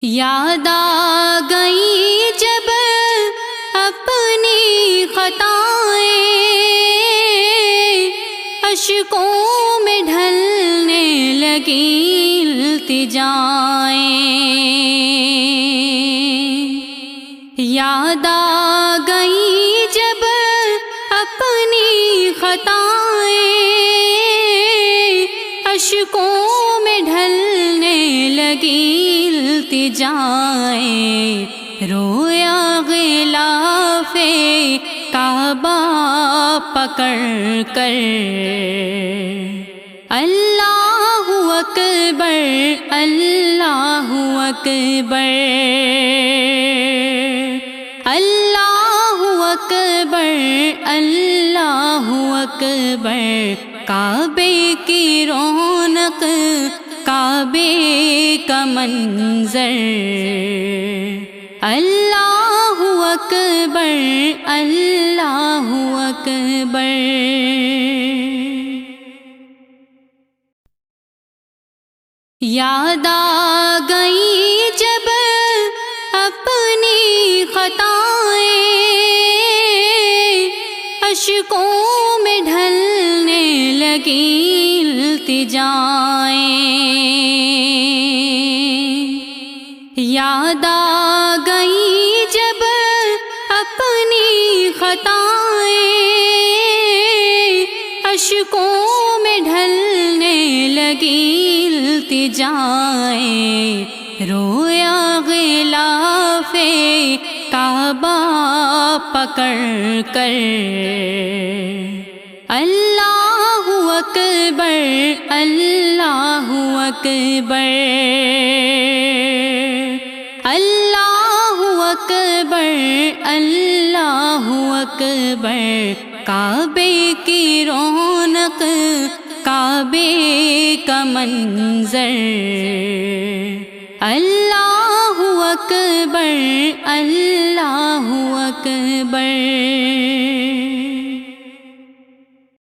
یاد آ گئی جب اپنی خطائیں، اشکوں میں ڈھلنے لگی التجائیں۔ یاد آ گئی جب اپنی خطائیں، اشکوں میں ڈھلنے لگی التجائیں۔ رویا غلاف کعبہ پکڑ کر، اللہ اکبر اللہ اکبر، اللہ اکبر اللہ اکبر۔ کعبے کی رونق، کعبے کا منظر، اللہ اکبر اللہ اکبر۔ یاد آ گئی جب اپنی خطائیں، اشکوں میں ڈھلنے لگی التجائیں۔ یاد آ گئی جب اپنی خطائیں، اشکوں میں ڈھلنے لگی التجائیں۔ رویا غلاف کعبہ پکڑ کر، اللہ اکبر اللہ اکبر، اللہ اکبر اللہ اکبر۔ کعبے کی رونق، کعبے کا منظر، اللہ اکبر اللہ اکبر۔